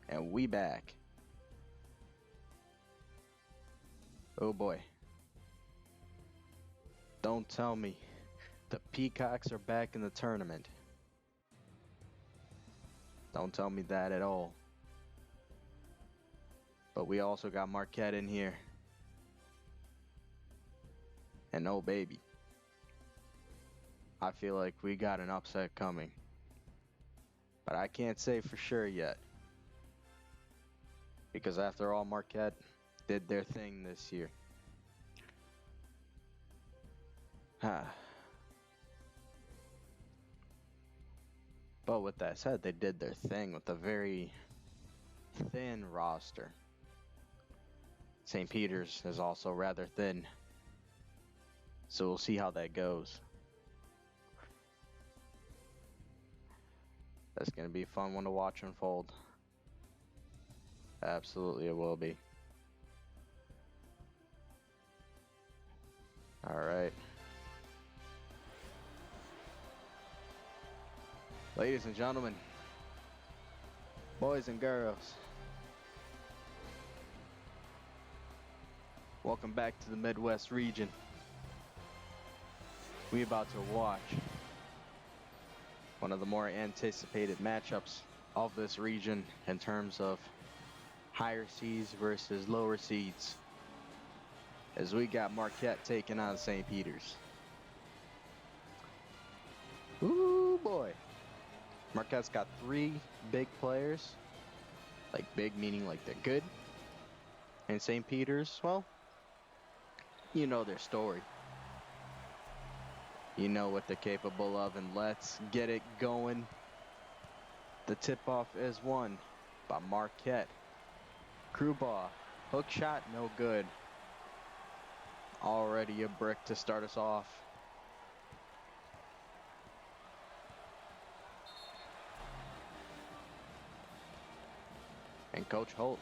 And we back. Oh boy. Don't tell me the Peacocks are back in the tournament. Don't tell me that at all. But we also got Marquette in here. And oh baby, I feel like we got an upset coming. But I can't say for sure yet. Because after all, Marquette did their thing this year. But with that said, they did their thing with a very thin roster. St. Peter's is also rather thin. So we'll see how that goes. That's going to be a fun one to watch unfold. Absolutely it will be. Alright. Ladies and gentlemen, boys and girls, welcome back to the Midwest region. We about to watch one of the more anticipated matchups of this region in terms of higher seeds versus lower seeds, as we got Marquette taking on St. Peter's. Ooh boy. Marquette's got 3 big players, like big meaning like they're good. And St. Peter's, well, you know their story. You know what they're capable of, and let's get it going. The tip-off is won by Marquette. Crew ball, hook shot, no good. Already a brick to start us off. And Coach Holt,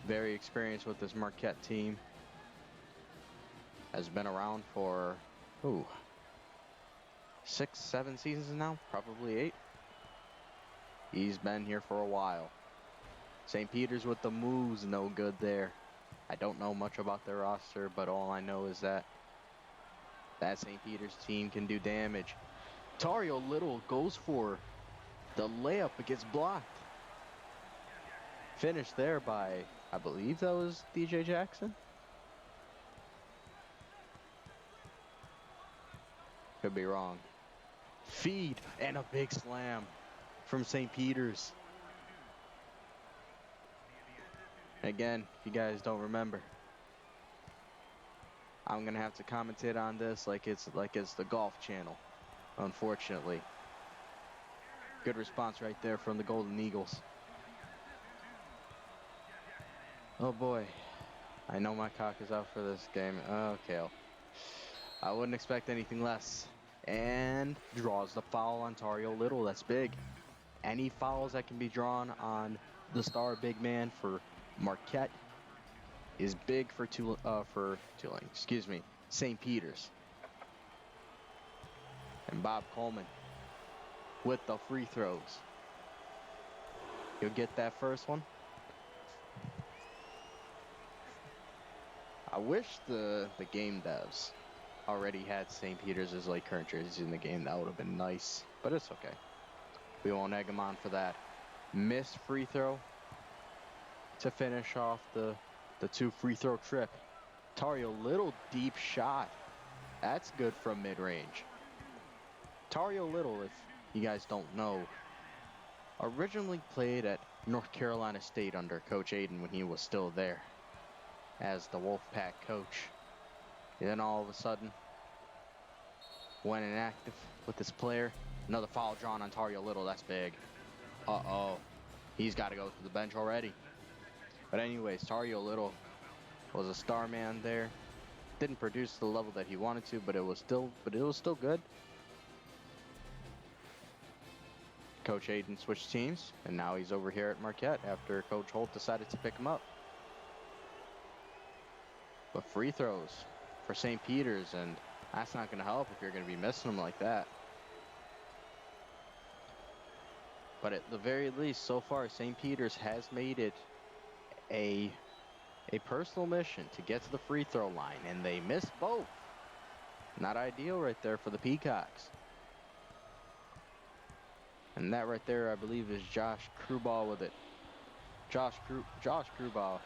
very experienced with this Marquette team, has been around for 6, 7 seasons now, probably 8. He's been here for a while. St. Peter's with the moves, no good there. I don't know much about their roster, but all I know is that St. Peter's team can do damage. Tario Little goes for the layup, but gets blocked. Finished there by, I believe that was DJ Jackson. Could be wrong. Feed and a big slam from St. Peter's. Again, if you guys don't remember, I'm gonna have to commentate on this like it's the Golf Channel, unfortunately. Good response right there from the Golden Eagles. Oh boy, I know my cock is out for this game. Okay, I wouldn't expect anything less. And draws the foul on Tario Little. That's big. Any fouls that can be drawn on the star big man for Marquette is big for St. Peter's. And Bob Coleman with the free throws. You'll get that first one. I wish the game devs already had St. Peter's as like current jerseys in the game. That would have been nice, but it's okay. We won't egg them on for that. Missed free throw to finish off the 2 free throw trip. Tario Little deep shot. That's good from mid-range. Tario Little, if you guys don't know, originally played at North Carolina State under Coach Aiden when he was still there as the Wolfpack coach. And then all of a sudden, went inactive with this player. Another foul drawn on Tario Little. That's big. Uh-oh. He's got to go to the bench already. But anyways, Tario Little was a star man there. Didn't produce the level that he wanted to, but it was still good. Coach Aiden switched teams, and now he's over here at Marquette after Coach Holt decided to pick him up. But free throws for St. Peter's, and that's not going to help if you're going to be missing them like that. But at the very least, so far, St. Peter's has made it a personal mission to get to the free throw line, and they missed both. Not ideal right there for the Peacocks. And that right there, I believe, is Josh Crewball with it. Josh Crewball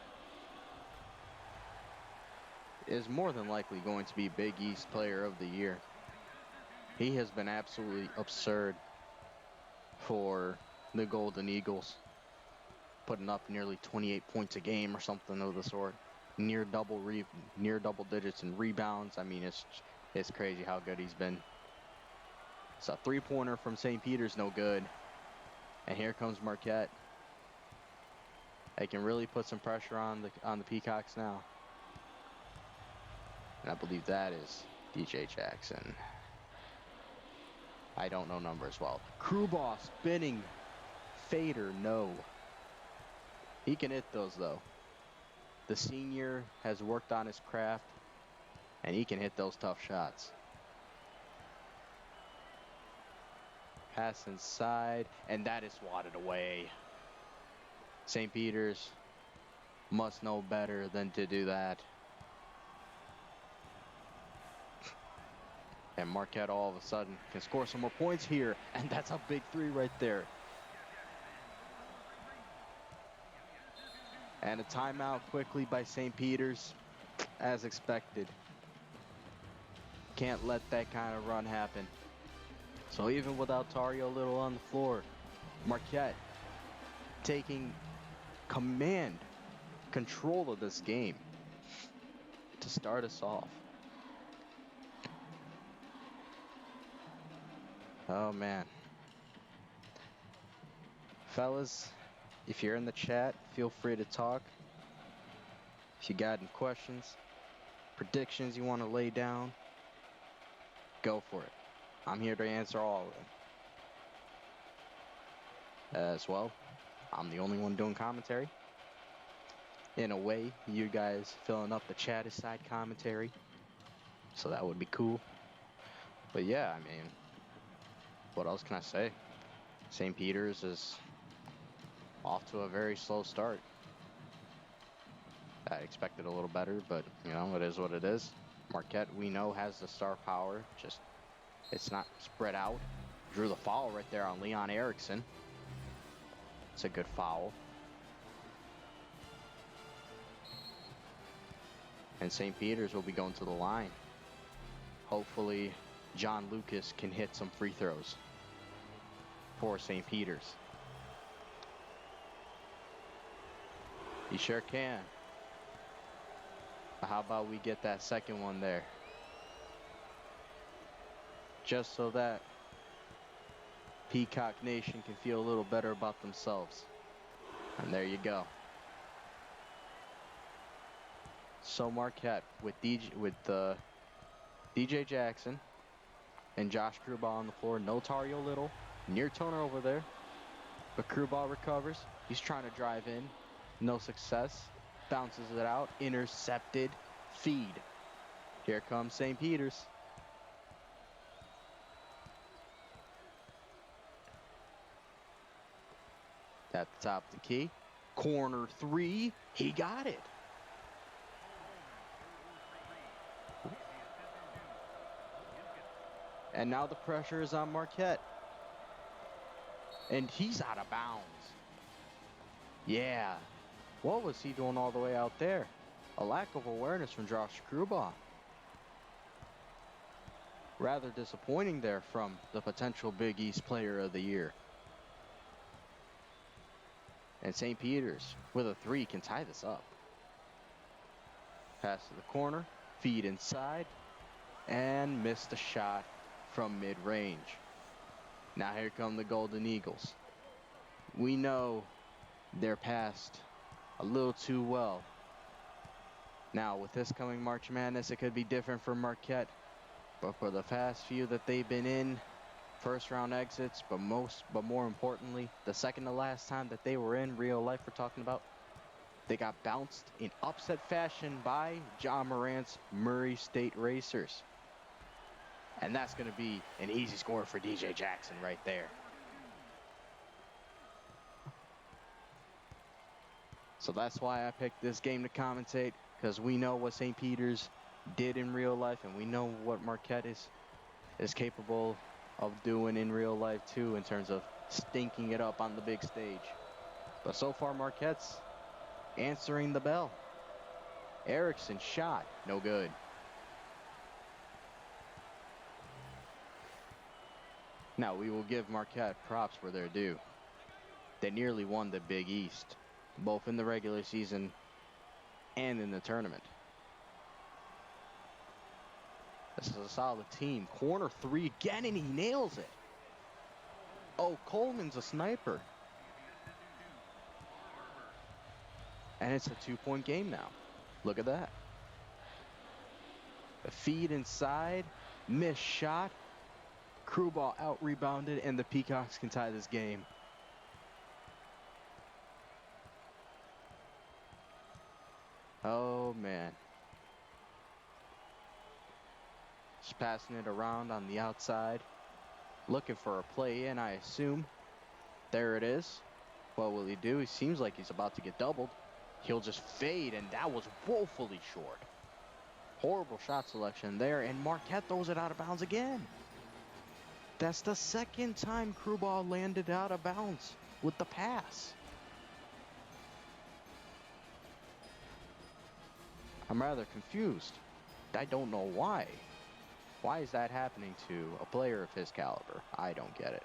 is more than likely going to be Big East Player of the Year. He has been absolutely absurd for the Golden Eagles, putting up nearly 28 points a game or something of the sort, near double digits in rebounds. I mean, it's crazy how good he's been. It's a three-pointer from St. Peter's, no good. And here comes Marquette. They can really put some pressure on the Peacocks now. And I believe that is DJ Jackson. I don't know numbers well. Crewball spinning fader, no. He can hit those though. The senior has worked on his craft, and he can hit those tough shots. Pass inside, and that is swatted away. St. Peter's must know better than to do that. And Marquette all of a sudden can score some more points here, and that's a big three right there. And a timeout quickly by St. Peter's, as expected. Can't let that kind of run happen. So even without Tario Little on the floor, Marquette taking control of this game to start us off. Oh man. Fellas, if you're in the chat, feel free to talk. If you got any questions, predictions you want to lay down, go for it. I'm here to answer all of them. As well, I'm the only one doing commentary. In a way, you guys filling up the chat is side commentary, so that would be cool. But yeah, I mean, what else can I say? St. Peter's is off to a very slow start. I expected a little better, but you know, it is what it is. Marquette, we know, has the star power, just it's not spread out. Drew the foul right there on Leon Erickson. It's a good foul. And St. Peter's will be going to the line. Hopefully, John Lucas can hit some free throws for St. Peter's. He sure can. How about we get that second one there? Just so that Peacock Nation can feel a little better about themselves. And there you go. So Marquette with DJ Jackson and Josh Crewball on the floor. No Tario Little. Near turnover there. But Crewball recovers. He's trying to drive in. No success. Bounces it out. Intercepted. Feed. Here comes St. Peter's. At the top of the key. Corner three. He got it. And now the pressure is on Marquette. And he's out of bounds. Yeah. What was he doing all the way out there? A lack of awareness from Josh Crewball. Rather disappointing there from the potential Big East Player of the Year. And St. Peter's, with a three, can tie this up. Pass to the corner. Feed inside. And missed a shot from mid-range. Now here come the Golden Eagles. We know they're passed a little too well. Now with this coming March Madness, it could be different for Marquette. But for the past few that they've been in, first round exits, but more importantly, the second to last time that they were in real life we're talking about, they got bounced in upset fashion by John Morant's Murray State Racers. And that's going to be an easy score for DJ Jackson right there. So that's why I picked this game to commentate, because we know what St. Peter's did in real life, and we know what Marquette is capable of doing in real life too, in terms of stinking it up on the big stage. But so far, Marquette's answering the bell. Erickson shot, no good. Now, we will give Marquette props where they're due. They nearly won the Big East, both in the regular season and in the tournament. This is a solid team. Corner three again, and he nails it. Oh, Coleman's a sniper. And it's a 2-point game now. Look at that. A feed inside, missed shot. Crew ball out rebounded, and the Peacocks can tie this game. Oh man. Just passing it around on the outside. Looking for a play in, I assume. There it is. What will he do? He seems like he's about to get doubled. He'll just fade, and that was woefully short. Horrible shot selection there, and Marquette throws it out of bounds again. That's the second time Crew ball landed out of bounds with the pass. I'm rather confused. I don't know why. Why is that happening to a player of his caliber? I don't get it.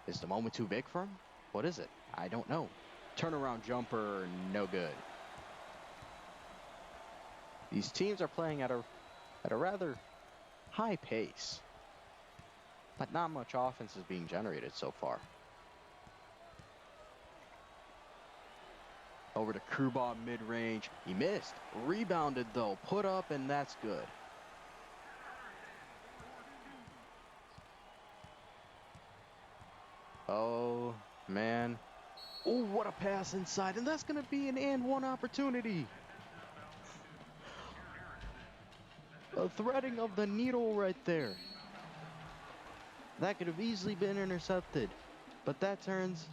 Is the moment too big for him? What is it? I don't know. Turnaround jumper, no good. These teams are playing at a rather high pace, but not much offense is being generated so far. Over to Crew ball mid-range. He missed. Rebounded though. Put up, and that's good. Oh, man. Oh, what a pass inside. And that's going to be an and one opportunity. A threading of the needle right there. That could have easily been intercepted. But that turns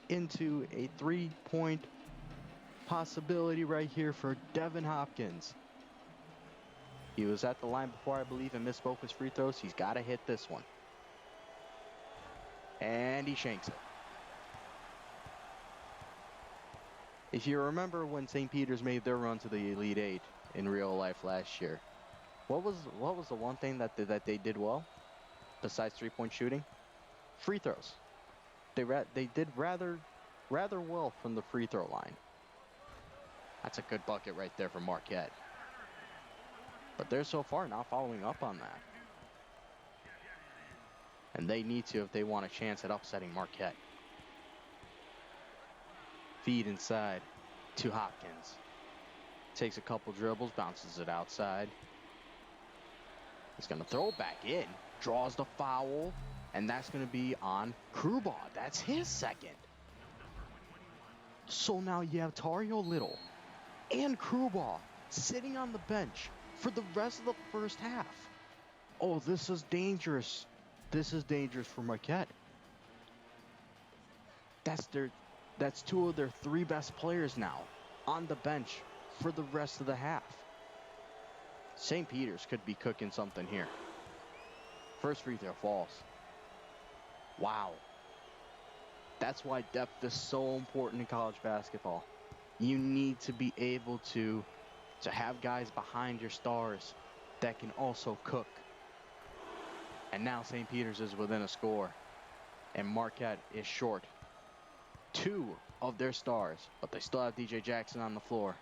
into a 3-point possibility right here for Devin Hopkins. He was at the line before, I believe, and missed both his free throws. He's got to hit this one. And he shanks it. If you remember when St. Peter's made their run to the Elite Eight in real life last year, what was the one thing that they did well besides 3-point shooting? Free throws. They did rather well from the free throw line. That's a good bucket right there for Marquette. But they're so far not following up on that. And they need to if they want a chance at upsetting Marquette. Feed inside to Hopkins. Takes a couple dribbles, bounces it outside. He's going to throw it back in. Draws the foul. And that's going to be on Crew ball. That's his second. So now you have Tario Little and Crew ball sitting on the bench for the rest of the first half. Oh, this is dangerous. This is dangerous for Marquette. That's two of their three best players now on the bench for the rest of the half. St. Peter's could be cooking something here. First free throw falls. Wow. That's why depth is so important in college basketball. You need to be able to have guys behind your stars that can also cook. And now St. Peter's is within a score. And Marquette is short. Two of their stars, but they still have DJ Jackson on the floor,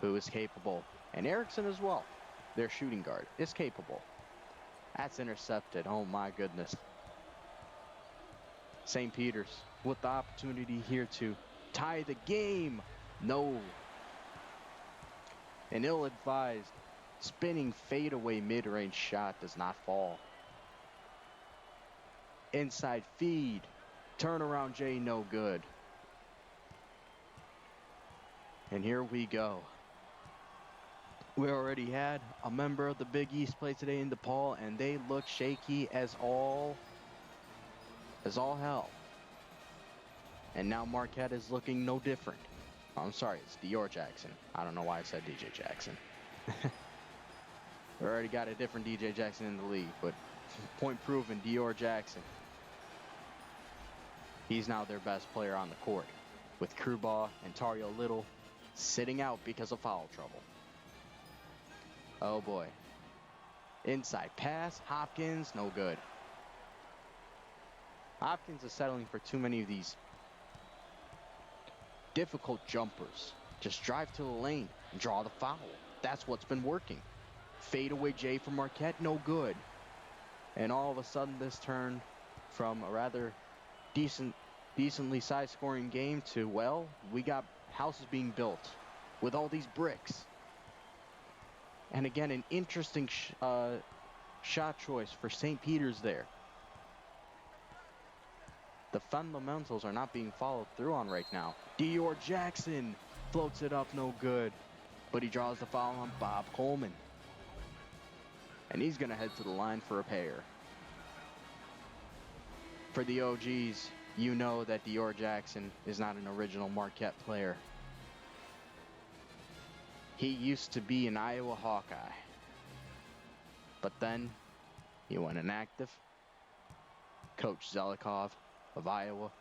who is capable. And Erickson as well, their shooting guard, is capable. That's intercepted. Oh my goodness. St. Peter's with the opportunity here to tie the game. No. An ill-advised spinning fadeaway mid-range shot does not fall. Inside feed. Turnaround J, no good. And here we go. We already had a member of the Big East play today in DePaul, and they look shaky as all hell. And now Marquette is looking no different. Oh, I'm sorry, it's Dior Jackson. I don't know why I said DJ Jackson. We already got a different DJ Jackson in the league, but point proven, Dior Jackson. He's now their best player on the court, with Krubaugh and Tario Little sitting out because of foul trouble. Oh boy. Inside pass, Hopkins, no good. Hopkins is settling for too many of these difficult jumpers. Just drive to the lane and draw the foul. That's what's been working. Fadeaway J from Marquette, no good. And all of a sudden this turned from a rather decently size scoring game to, well, we got houses being built with all these bricks. And again, an interesting shot choice for St. Peter's there. The fundamentals are not being followed through on right now. Dior Jackson floats it up, no good. But he draws the foul on Bob Coleman. And he's going to head to the line for a pair. For the OGs, you know that Dior Jackson is not an original Marquette player. He used to be an Iowa Hawkeye. But then he went inactive. Coach Zelikov of Iowa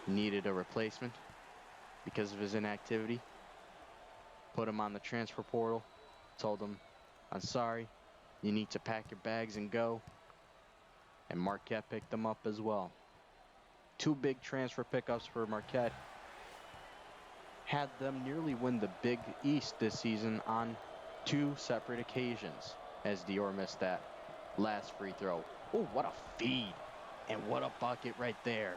needed a replacement because of his inactivity. Put him on the transfer portal. Told him, I'm sorry, you need to pack your bags and go. And Marquette picked them up as well. Two big transfer pickups for Marquette. Had them nearly win the Big East this season on two separate occasions, as Dior missed that last free throw. Oh, what a feed. And what a bucket right there.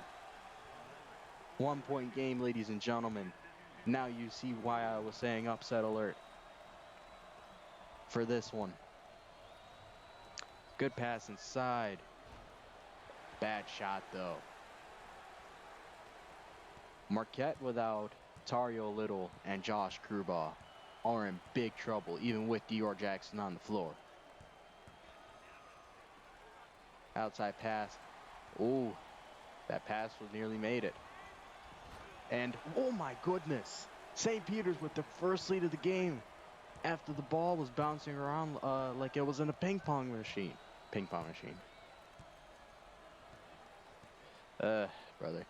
1 point game, ladies and gentlemen. Now you see why I was saying upset alert for this one. Good pass inside. Bad shot though. Marquette without Tario Little and Josh Krubaugh are in big trouble, even with Dior Jackson on the floor. Outside pass. Ooh, that pass was nearly made it. And oh my goodness, St. Peter's with the first lead of the game after the ball was bouncing around like it was in a ping pong machine. Brother,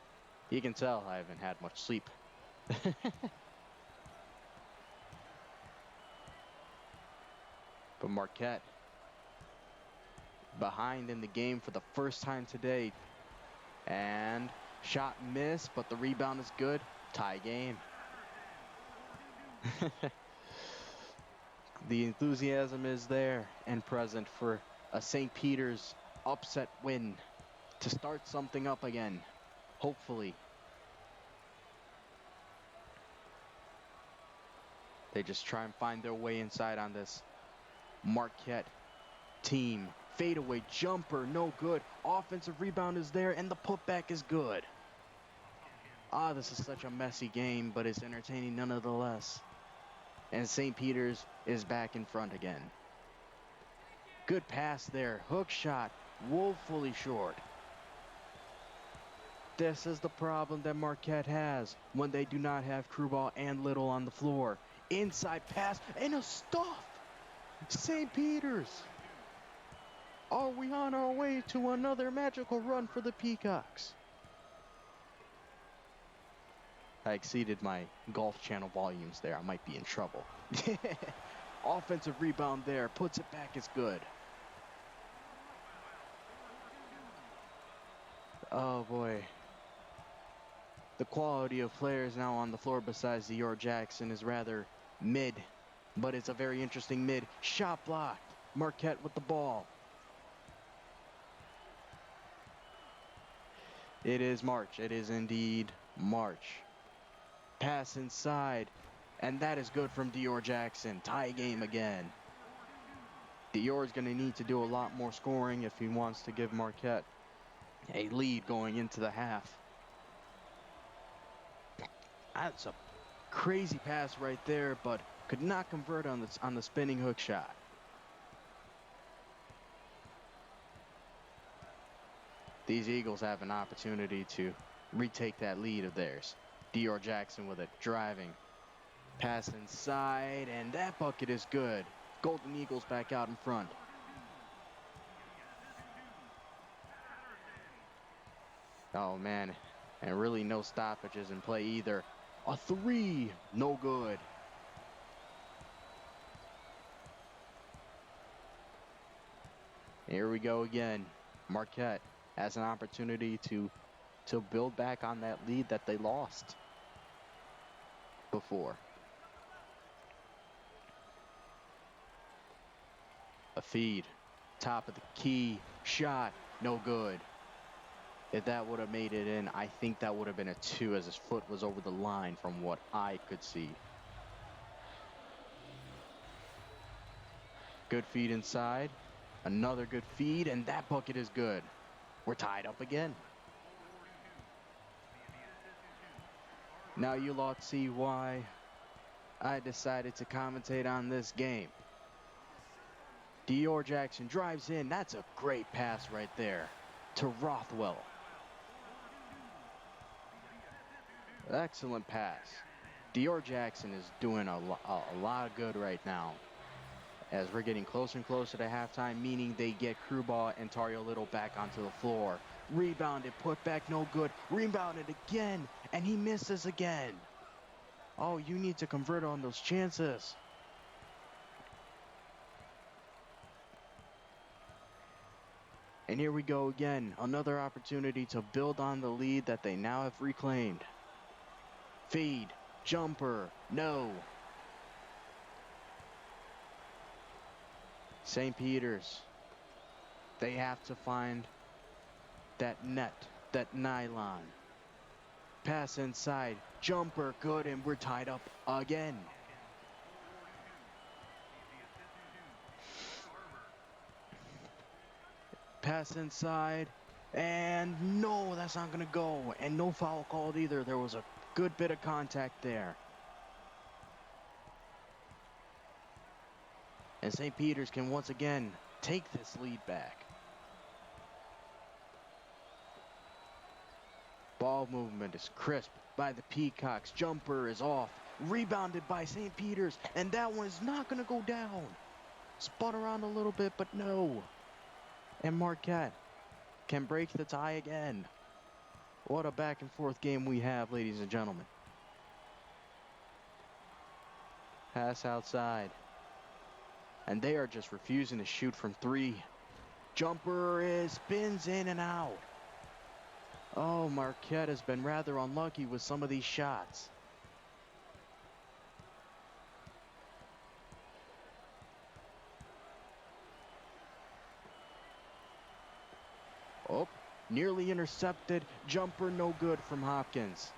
you can tell I haven't had much sleep. But Marquette behind in the game for the first time today. And shot missed, but the rebound is good. Tie game. The enthusiasm is there and present for a St. Peter's upset win to start something up again, hopefully. They just try and find their way inside on this Marquette team. Fadeaway jumper, no good. Offensive rebound is there, and the putback is good. This is such a messy game, but it's entertaining nonetheless. And St. Peter's is back in front again. Good pass there. Hook shot, woefully short. This is the problem that Marquette has when they do not have Krubaugh and Little on the floor. Inside pass and a stuff. St. Peter's. Are we on our way to another magical run for the Peacocks? I exceeded my Golf Channel volumes there. I might be in trouble. Offensive rebound there. Puts it back. It's good. Oh, boy. The quality of players now on the floor besides Dior Jackson is rather mid. But it's a very interesting mid. Shot blocked. Marquette with the ball. It is March. It is indeed March. Pass inside. And that is good from Dior Jackson. Tie game again. Dior is going to need to do a lot more scoring if he wants to give Marquette a lead going into the half. That's a crazy pass right there, but could not convert on the spinning hook shot. These Eagles have an opportunity to retake that lead of theirs. Dior Jackson with it, driving. Pass inside, and that bucket is good. Golden Eagles back out in front. Oh, man. And really no stoppages in play either. A three, no good. Here we go again. Marquette has an opportunity to build back on that lead that they lost before. A feed, top of the key, shot, no good. If that would have made it in, I think that would have been a 2 as his foot was over the line from what I could see. Good feed inside. Another good feed, and that bucket is good. We're tied up again. Now you lot see why I decided to commentate on this game. Dior Jackson drives in. That's a great pass right there to Rothwell. Excellent pass. Dior Jackson is doing a lot of good right now. As we're getting closer and closer to halftime, meaning they get Crewball and Tario Little back onto the floor. Rebounded, put back, no good. Rebounded again, and he misses again. Oh, you need to convert on those chances. And here we go again. Another opportunity to build on the lead that they now have reclaimed. Feed, jumper, no. St. Peter's, they have to find that net, that nylon. Pass inside, jumper, good, and we're tied up again. Pass inside, and no, that's not gonna go. And no foul called either. There was a good bit of contact there. And St. Peter's can once again take this lead back. Ball movement is crisp by the Peacocks. Jumper is off. Rebounded by St. Peter's. And that one is not going to go down. Spun around a little bit, but no. And Marquette can break the tie again. What a back and forth game we have, ladies and gentlemen. Pass outside. And they are just refusing to shoot from 3. Jumper spins in and out. Oh, Marquette has been rather unlucky with some of these shots. Oh, nearly intercepted. Jumper no good from Hopkins.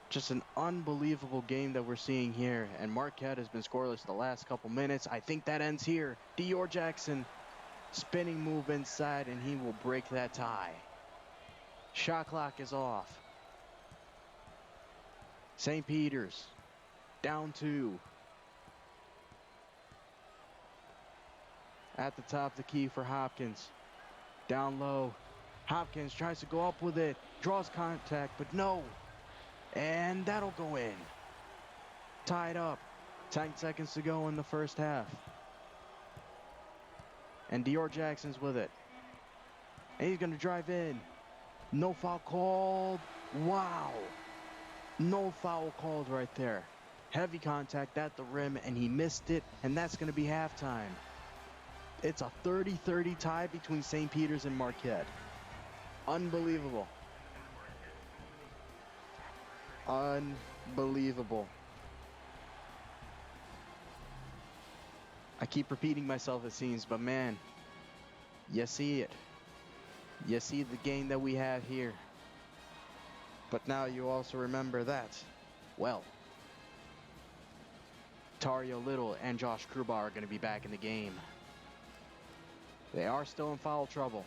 Just an unbelievable game that we're seeing here. And Marquette has been scoreless the last couple minutes. I think that ends here. Dior Jackson, spinning move inside, and he will break that tie. Shot clock is off. St. Peter's, down 2. At the top of the key for Hopkins. Down low. Hopkins tries to go up with it. Draws contact, but no. And that'll go in. Tied up. 10 seconds to go in the first half. And Dior Jackson's with it. And he's going to drive in. No foul called. Wow. No foul called right there. Heavy contact at the rim, and he missed it. And that's going to be halftime. It's a 30-30 tie between St. Peter's and Marquette. Unbelievable. Unbelievable. I keep repeating myself, it seems, but man, you see it. You see the game that we have here. But now you also remember that, well, Tario Little and Josh Kruba are going to be back in the game. They are still in foul trouble,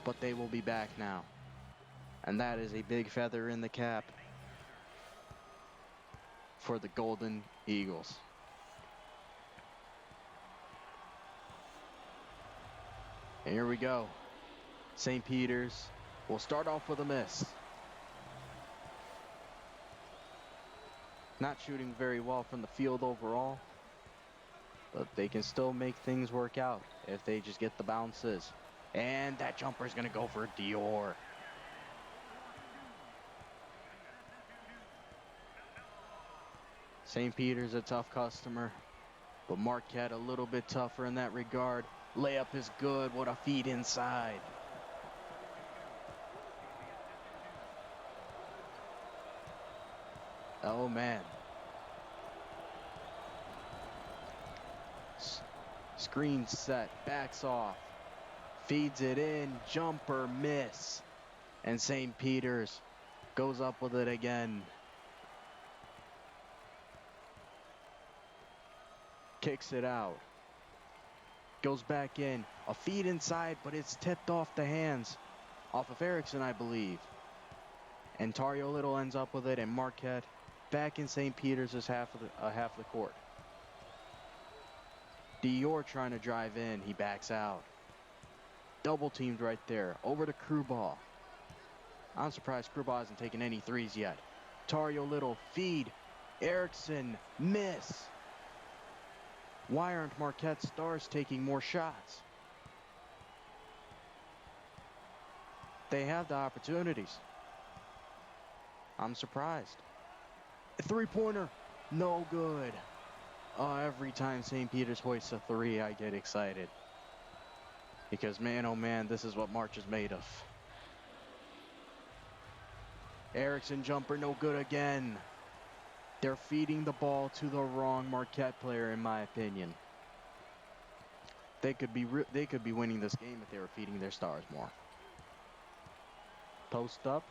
but they will be back now. And that is a big feather in the cap for the Golden Eagles. And here we go. St. Peter's will start off with a miss. Not shooting very well from the field overall, but they can still make things work out if they just get the bounces. And that jumper is going to go for Dior. St. Peter's a tough customer, but Marquette a little bit tougher in that regard. Layup is good. What a feed inside. Oh, man. Screen set. Backs off. Feeds it in. Jumper miss. And St. Peter's goes up with it again. Kicks it out. Goes back in. A feed inside, but it's tipped off the hands. Off of Erickson, I believe. And Tario Little ends up with it, and Marquette back in St. Peter's is half of the court. Dior trying to drive in. He backs out. Double teamed right there. Over to Crewball. I'm surprised Crewball hasn't taken any threes yet. Tario Little feed. Erickson miss. Why aren't Marquette stars taking more shots? They have the opportunities. I'm surprised. A three-pointer, no good. Oh, every time St. Peter's hoists a three, I get excited. Because man, oh man, this is what March is made of. Erickson jumper, no good again. They're feeding the ball to the wrong Marquette player, in my opinion. They could be winning this game if they were feeding their stars more. Post up,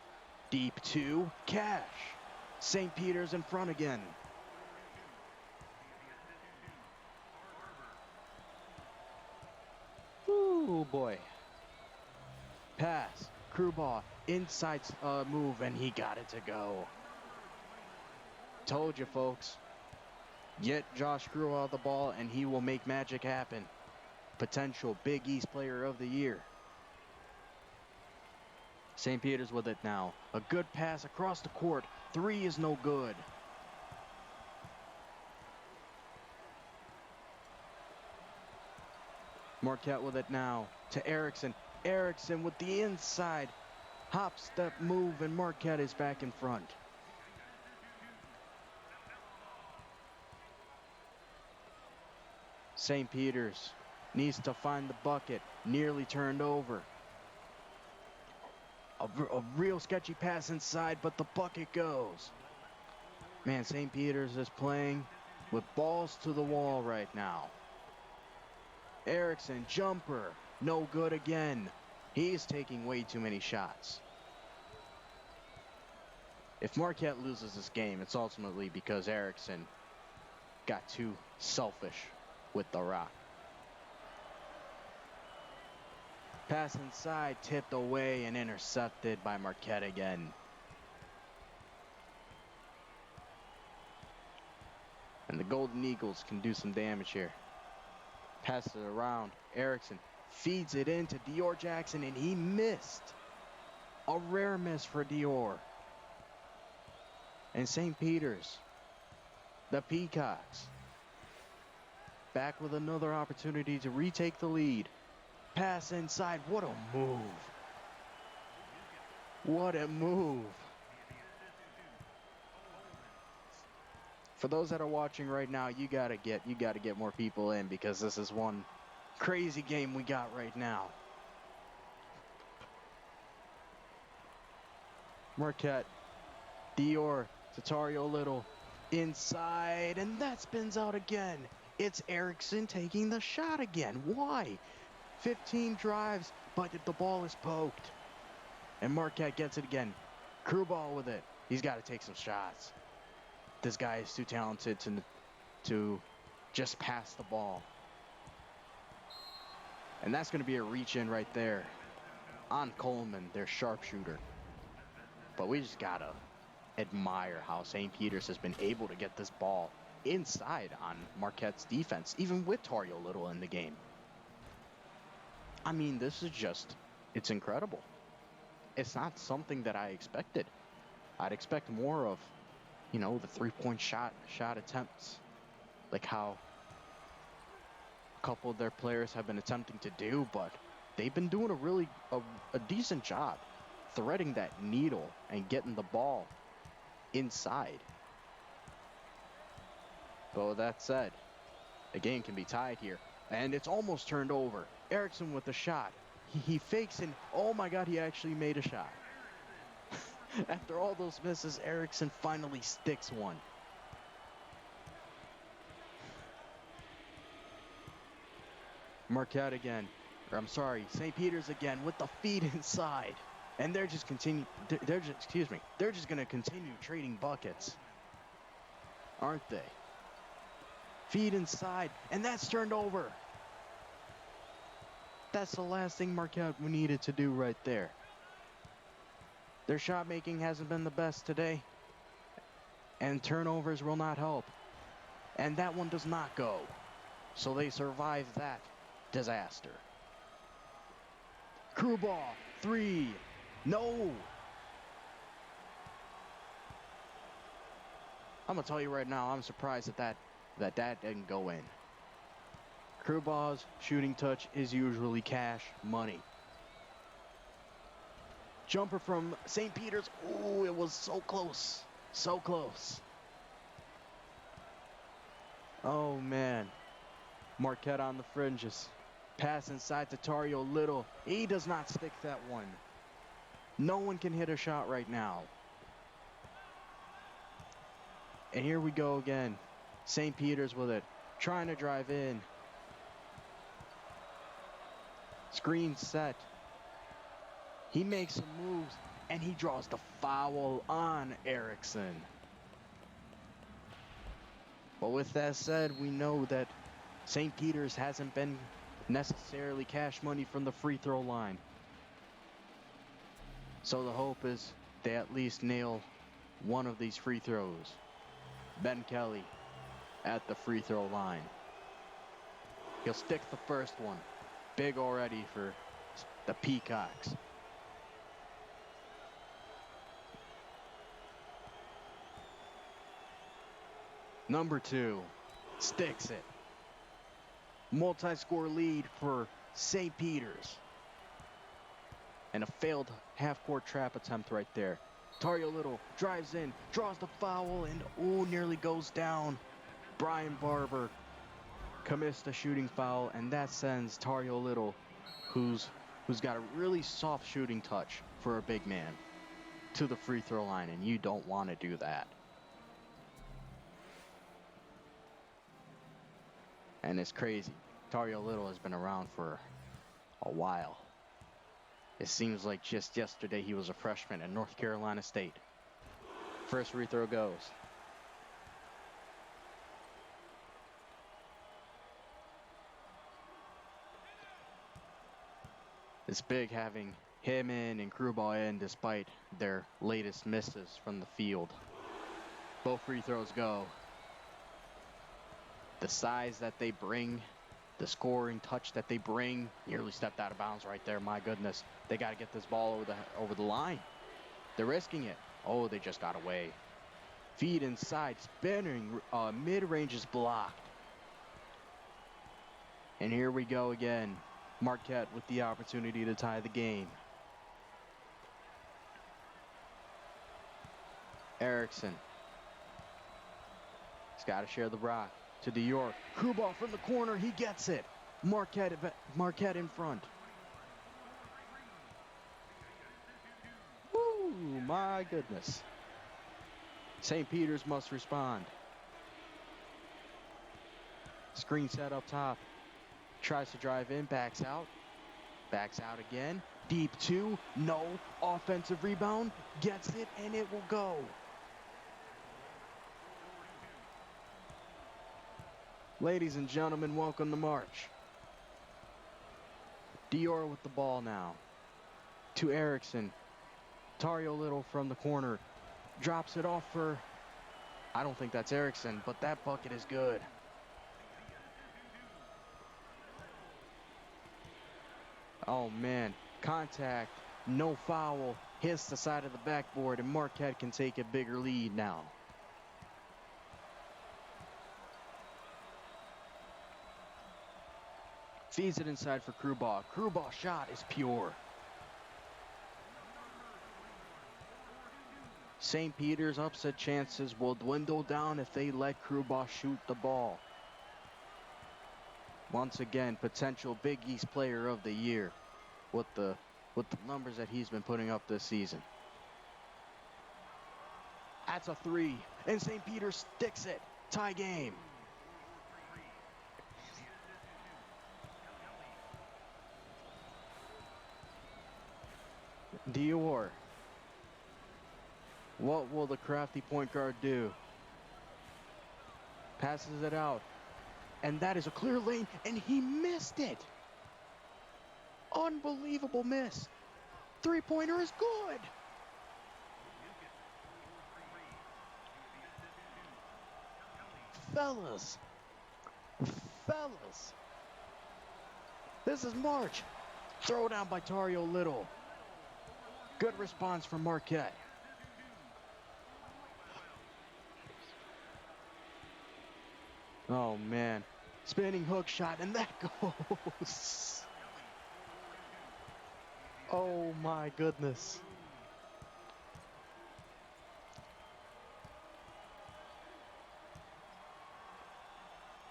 deep two, Cash. St. Peter's in front again. Ooh, boy. Pass, Crewball, inside move, and he got it to go. Told you, folks. Get Josh Crewball the ball, and he will make magic happen. Potential Big East Player of the Year. St. Peter's with it now. A good pass across the court. Three is no good. Marquette with it now to Erickson. Erickson with the inside. Hop, step, move, and Marquette is back in front. St. Peter's needs to find the bucket. Nearly turned over. A real sketchy pass inside, but the bucket goes. Man, St. Peter's is playing with balls to the wall right now. Erickson, jumper, no good again. He's taking way too many shots. If Marquette loses this game, it's ultimately because Erickson got too selfish with the rock. Pass inside, tipped away and intercepted by Marquette again. And the Golden Eagles can do some damage here. Passes it around. Erickson feeds it into Dior Jackson, and he missed. A rare miss for Dior. And St. Peter's, the Peacocks, back with another opportunity to retake the lead. Pass inside. What a move. What a move. For those that are watching right now, you gotta get more people in, because this is one crazy game we got right now. Marquette, Dior, Tario Little, inside, and that spins out again. It's Erickson taking the shot again. Why? 15 drives, but the ball is poked. And Marquette gets it again. Crewball with it. He's got to take some shots. This guy is too talented to just pass the ball. And that's going to be a reach in right there on Coleman, their sharpshooter. But we just got to admire how St. Peter's has been able to get this ball inside on Marquette's defense, even with Tario Little in the game. I mean, this is just, it's incredible. It's not something that I expected. I'd expect more of, the three-point shot attempts, like how a couple of their players have been attempting to do, but they've been doing a decent job threading that needle and getting the ball inside. But with that said, the game can be tied here, and it's almost turned over. Erickson with the shot. He fakes, and oh my God, he actually made a shot. After all those misses, Erickson finally sticks one. Marquette again, or I'm sorry, St. Peter's again with the feed inside. And they're just gonna continue trading buckets. Aren't they? Feed inside, and that's turned over. That's the last thing Marquette needed to do right there. Their shot making hasn't been the best today, and turnovers will not help. And that one does not go. So they survive that disaster. Crew ball, 3. No. I'm gonna tell you right now, I'm surprised that didn't go in. Crew ball's shooting touch is usually cash money. Jumper from St. Peter's. Ooh, it was so close. So close. Oh, man. Marquette on the fringes. Pass inside to Tario Little. He does not stick that one. No one can hit a shot right now. And here we go again. St. Peter's with it. Trying to drive in. Screen set. He makes some moves, and he draws the foul on Erickson. But with that said, we know that St. Peter's hasn't been necessarily cash money from the free throw line. So the hope is they at least nail one of these free throws. Ben Kelly at the free throw line. He'll stick the first one. Big already for the Peacocks. Number 2, sticks it. Multi-score lead for St. Peter's. And a failed half-court trap attempt right there. Tario Little drives in, draws the foul, and nearly goes down. Brian Barber commits the shooting foul, and that sends Tario Little, who's got a really soft shooting touch for a big man, to the free throw line, and you don't want to do that. And it's crazy. Tario Little has been around for a while. It seems like just yesterday he was a freshman at North Carolina State. First free throw goes. It's big having him in and crew ball in despite their latest misses from the field. Both free throws go. The size that they bring, the scoring touch that they bring, nearly stepped out of bounds right there. My goodness, they got to get this ball over the line. They're risking it. Oh, they just got away. Feed inside, spinning, mid-range is blocked. And here we go again. Marquette with the opportunity to tie the game. Erickson. He's got to share the rock to Dior. Crew ball from the corner. He gets it. Marquette in front. Woo, my goodness. St. Peter's must respond. Screen set up top. Tries to drive in, backs out. Backs out again. Deep 2, no. Offensive rebound, gets it, and it will go. Ladies and gentlemen, welcome to March. Dior with the ball now. To Erickson. Tario Little from the corner. Drops it off for, I don't think that's Erickson, but that bucket is good. Oh man, contact, no foul, hits the side of the backboard, and Marquette can take a bigger lead now. Feeds it inside for Crewball. Crewball shot is pure. St. Peter's upset chances will dwindle down if they let Crewball shoot the ball. Once again, potential Big East Player of the Year with the numbers that he's been putting up this season. That's a three, and St. Peter's sticks it. Tie game. Dior. What will the crafty point guard do? Passes it out. And that is a clear lane, and he missed it. Unbelievable miss. Three-pointer is good. Fellas. This is March. Throw down by Tario Little. Good response from Marquette. Oh, man. Spinning hook shot, and that goes. Oh, my goodness.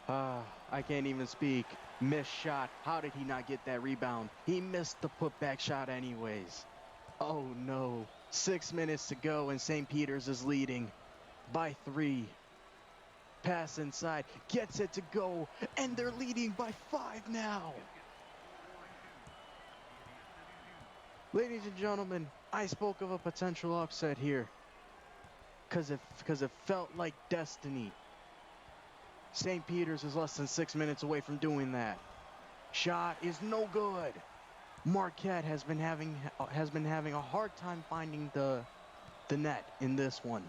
I can't even speak. Missed shot. How did he not get that rebound? He missed the putback shot anyways. Oh, no. 6 minutes to go, and St. Peter's is leading by 3. Pass inside, gets it to go, and they're leading by 5 now. Ladies and gentlemen, I spoke of a potential upset here because it felt like destiny. St. Peter's is less than 6 minutes away from doing that. Shot is no good. Marquette has been having a hard time finding the net in this one.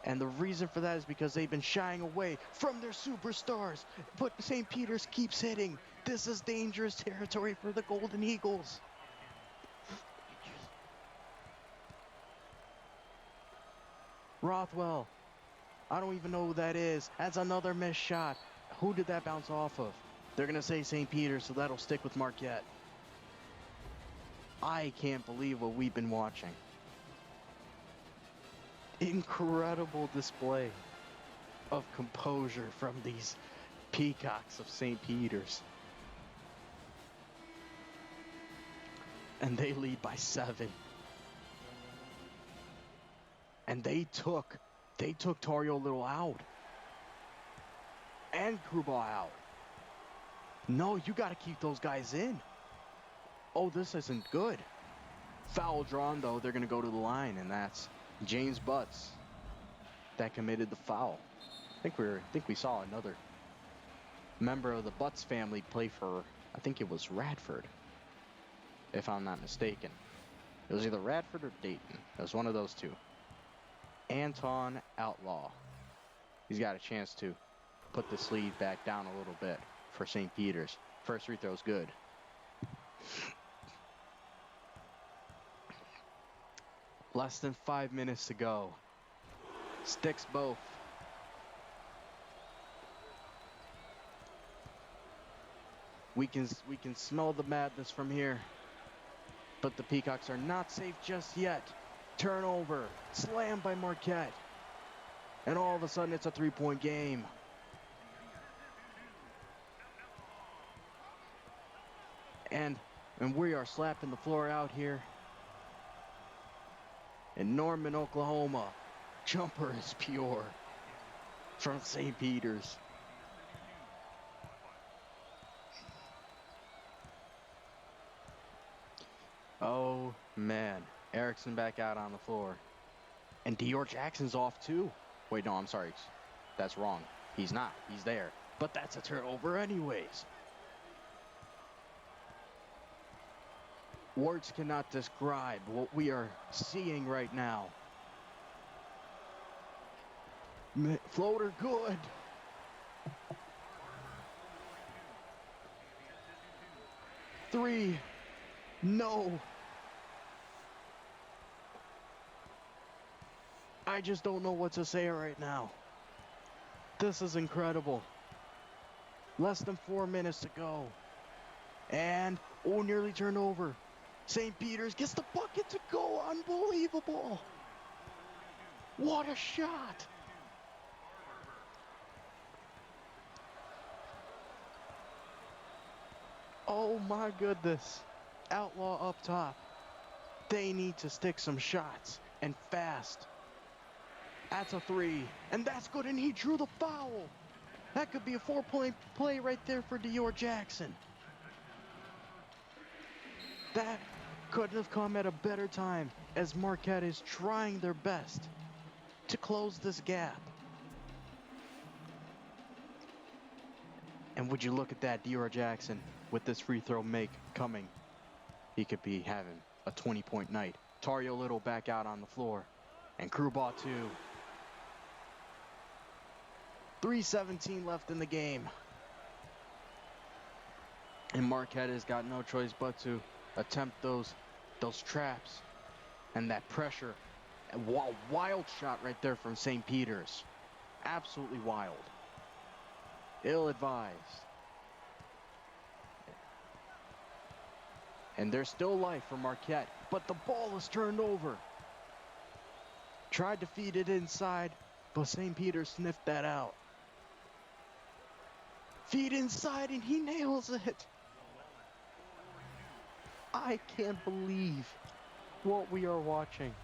And the reason for that is because they've been shying away from their superstars. But St. Peter's keeps hitting. This is dangerous territory for the Golden Eagles. Rothwell. I don't even know who that is. That's another missed shot. Who did that bounce off of? They're going to say St. Peter's, so that'll stick with Marquette. I can't believe what we've been watching. Incredible display of composure from these Peacocks of St. Peter's. And they lead by 7. And they took Tario Little out. And Crewball out. No, you got to keep those guys in. Oh, this isn't good. Foul drawn, though. They're going to go to the line, and that's James Butts that committed the foul. I think we saw another member of the Butts family play for, I think it was Radford, if I'm not mistaken. It was either Radford or Dayton. It was one of those two. Anton Outlaw. He's got a chance to put this lead back down a little bit for St. Peter's. First free throw's good. Less than 5 minutes to go. Sticks both. We can smell the madness from here. But the Peacocks are not safe just yet. Turnover. Slammed by Marquette. And all of a sudden it's a 3-point game. And we are slapping the floor out here. In Norman, Oklahoma. Jumper is pure from St. Peter's. Oh, man. Erickson back out on the floor. And Dior Jackson's off, too. Wait, no, I'm sorry. That's wrong. He's not. He's there. But that's a turnover anyways. Words cannot describe what we are seeing right now. Floater good. Three. No. I just don't know what to say right now. This is incredible. Less than 4 minutes to go. And, oh, nearly turned over. St. Peter's gets the bucket to go. Unbelievable. What a shot. Oh my goodness. Outlaw up top. They need to stick some shots, and fast. That's a three, and that's good, and he drew the foul. That could be a 4-point play right there for Dior Jackson. That couldn't have come at a better time, as Marquette is trying their best to close this gap. And would you look at that, Dior Jackson, with this free throw make coming. He could be having a 20-point night. Tario Little back out on the floor. And crew ball 2. 3:17 left in the game. And Marquette has got no choice but to attempt those traps and that pressure. A wild shot right there from St. Peter's. Absolutely wild. Ill-advised. And there's still life for Marquette, but the ball is turned over. Tried to feed it inside, but St. Peter sniffed that out. Feed inside, and he nails it. I can't believe what we are watching.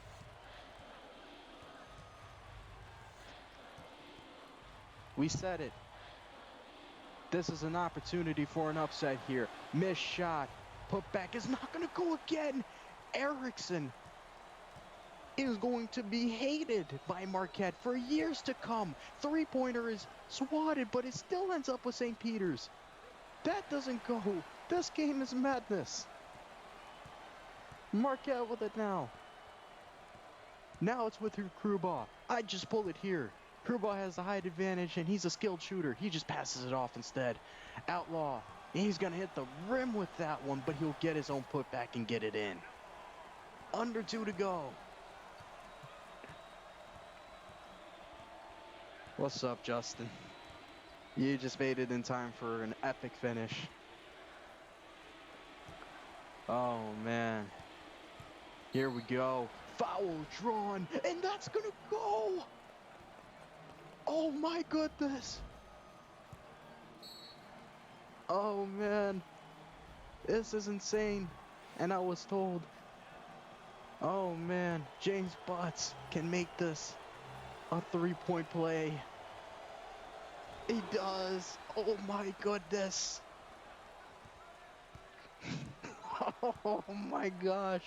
We said it. This is an opportunity for an upset here. Missed shot. Put back is not going to go again. Erickson is going to be hated by Marquette for years to come. Three-pointer is swatted, but it still ends up with St. Peter's. That doesn't go. This game is madness. Marquette with it now. Now it's with your Kruba. I just pull it here. Kruba has the height advantage, and he's a skilled shooter. He just passes it off instead. Outlaw. He's going to hit the rim with that one, but he'll get his own putback and get it in. Under 2 to go. What's up, Justin? You just made it in time for an epic finish. Oh, man. Here we go. Foul drawn, and that's going to go. Oh, my goodness. Oh, man. This is insane. And I was told. Oh, man. James Butts can make this a 3-point play. He does. Oh, my goodness. Oh, my gosh.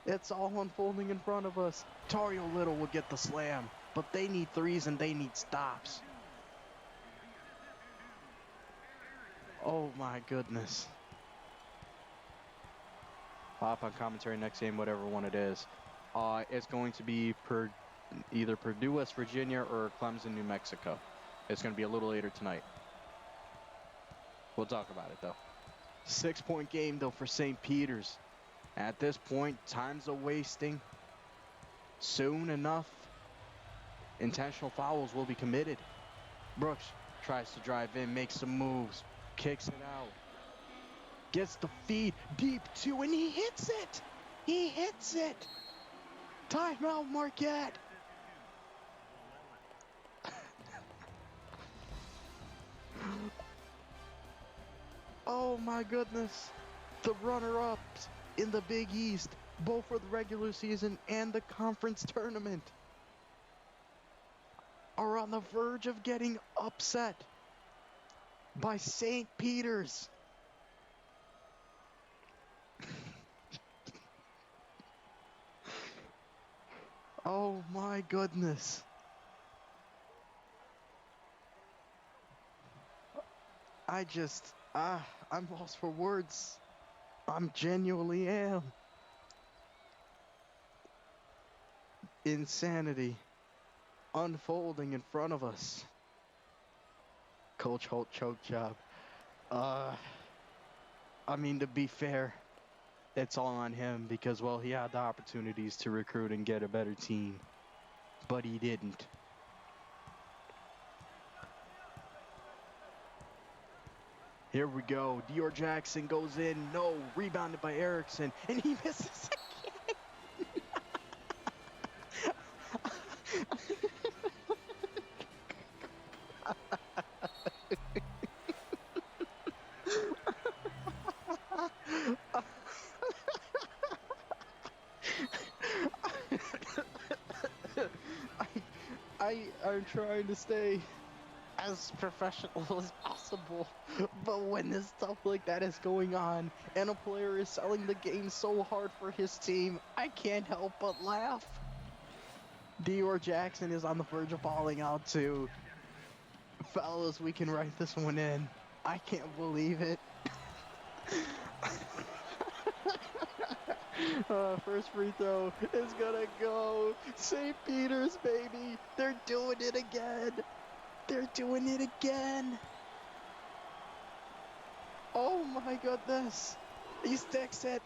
It's all unfolding in front of us. Tario Little will get the slam. But they need threes and they need stops. Oh my goodness. Hop on commentary next game, whatever one it is. It's going to be either Purdue, West Virginia, or Clemson, New Mexico. It's going to be a little later tonight. We'll talk about it though. 6-point game though for St. Peter's. At this point, time's a wasting. Soon enough, intentional fouls will be committed. Brooks tries to drive in, makes some moves, kicks it out. Gets the feed deep too, and he hits it. He hits it. Timeout, Marquette. Oh my goodness. The runner-ups in the Big East, both for the regular season and the conference tournament, are on the verge of getting upset by St. Peter's. Oh my goodness. I'm lost for words. I'm genuinely am. Insanity unfolding in front of us. Coach Holt choke job. I mean, to be fair, it's all on him because, well, he had the opportunities to recruit and get a better team, but he didn't. Here we go. Dior Jackson goes in. No, rebounded by Erickson, and he misses again. I'm trying to stay as professional as possible, but when this stuff like that is going on and a player is selling the game so hard for his team, I can't help but laugh. Dior Jackson is on the verge of falling out too. Fellas, we can write this one in. I can't believe it. First free throw is gonna go. St. Peter's, baby. They're doing it again. They're doing it again. Oh my goodness. He sticks it.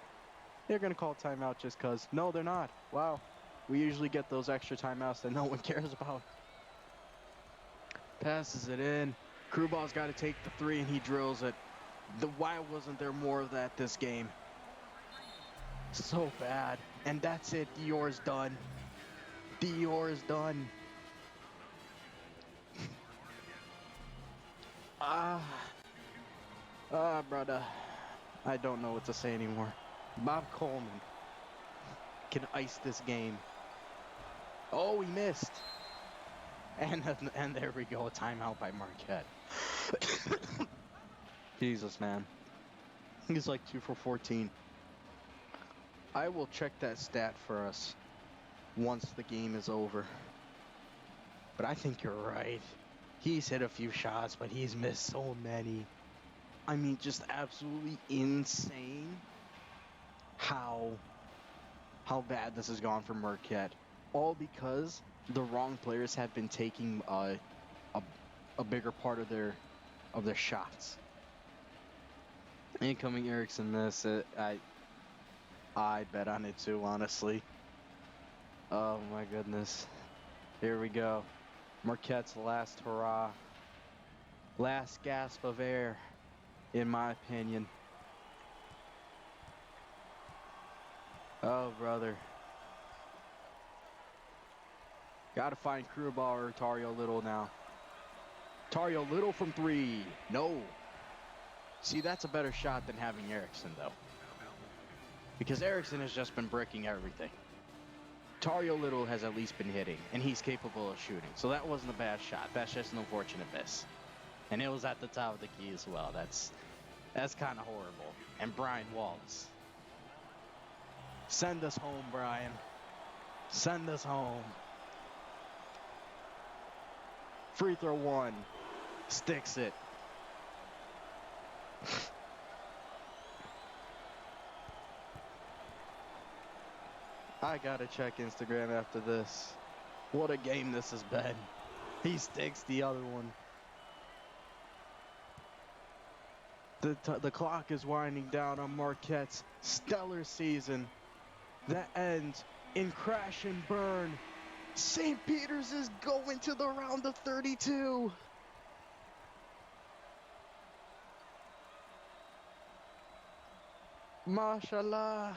They're gonna call timeout just cause. No, they're not. Wow. We usually get those extra timeouts that no one cares about. Passes it in. Kruball's got to take the three and he drills it. Why wasn't there more of that this game? So bad. And that's it. Dior's done. Dior is done. Brother. I don't know what to say anymore. Bob Coleman can ice this game. Oh, he missed. And there we go. A timeout by Marquette. Jesus, man. He's like 2 for 14. I will check that stat for us once the game is over. But I think you're right. He's hit a few shots, but he's missed so many. I mean, just absolutely insane how bad this has gone for Marquette. All because the wrong players have been taking a bigger part of their shots. Incoming Erickson miss. I bet on it too, honestly. Oh my goodness. Here we go. Marquette's last hurrah. Last gasp of air, in my opinion. Oh, brother. Gotta find Kruball or Tario Little now. Tario Little from three. No. See, that's a better shot than having Erickson, though. Because Erickson has just been bricking everything. Tario Little has at least been hitting, and he's capable of shooting. So that wasn't a bad shot. That's just an unfortunate miss. And it was at the top of the key as well. That's kind of horrible. And Brian Wallace. Send us home, Brian. Send us home. Free throw one. Sticks it. I gotta check Instagram after this. What a game this has been. He sticks the other one. The clock is winding down on Marquette's stellar season that ends in crash and burn. St. Peter's is going to the round of 32. Mashallah.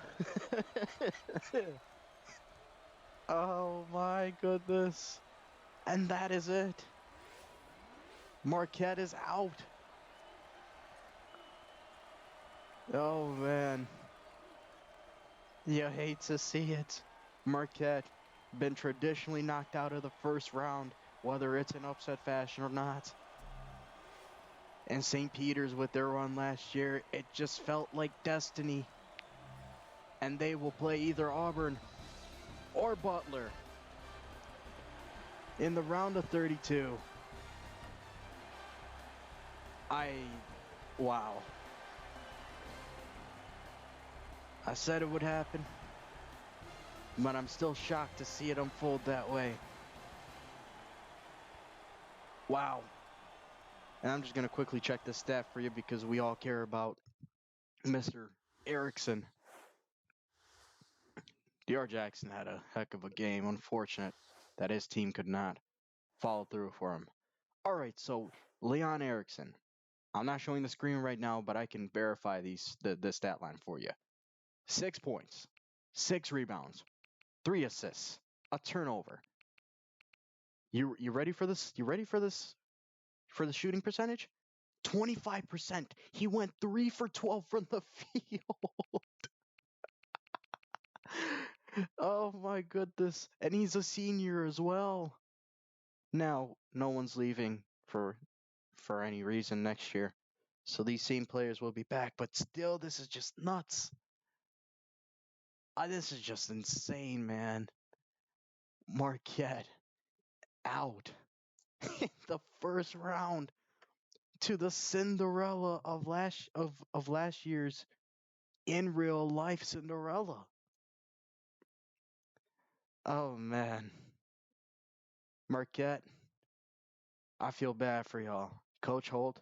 Oh my goodness. And that is it. Marquette is out. Oh man. You hate to see it. Marquette been traditionally knocked out of the first round, whether it's in upset fashion or not. And St. Peter's with their run last year, it just felt like destiny. And they will play either Auburn or Butler in the round of 32. Wow. I said it would happen, but I'm still shocked to see it unfold that way. Wow. And I'm just going to quickly check this stat for you because we all care about Mr. Erickson. DR Jackson had a heck of a game. Unfortunate that his team could not follow through for him. All right, so Leon Erickson. I'm not showing the screen right now, but I can verify the stat line for you. 6 points, 6 rebounds, 3 assists, a turnover. You ready for this? You ready for this? For the shooting percentage? 25%. He went 3 for 12 from the field. Oh my goodness. And he's a senior as well. Now, no one's leaving for any reason next year. So these same players will be back, but still this is just nuts. This is just insane, man. Marquette out in the first round to the Cinderella of last year's in real life Cinderella. Oh man. Marquette, I feel bad for y'all. Coach Holt,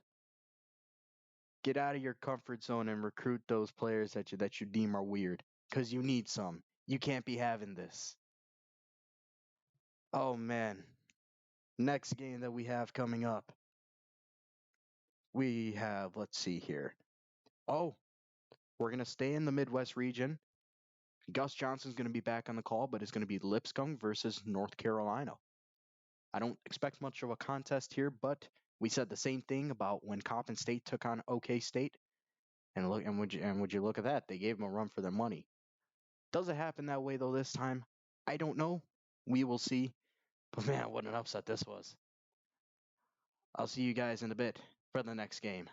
get out of your comfort zone and recruit those players that you deem are weird. Cause you need some. You can't be having this. Oh man. Next game that we have coming up. We have, let's see here. Oh, we're gonna stay in the Midwest region. Gus Johnson's gonna be back on the call, but it's gonna be Lipscomb versus North Carolina. I don't expect much of a contest here, but we said the same thing about when Coppin State took on OK State, and would you look at that? They gave them a run for their money. Does it happen that way though this time? I don't know. We will see. But man, what an upset this was. I'll see you guys in a bit for the next game.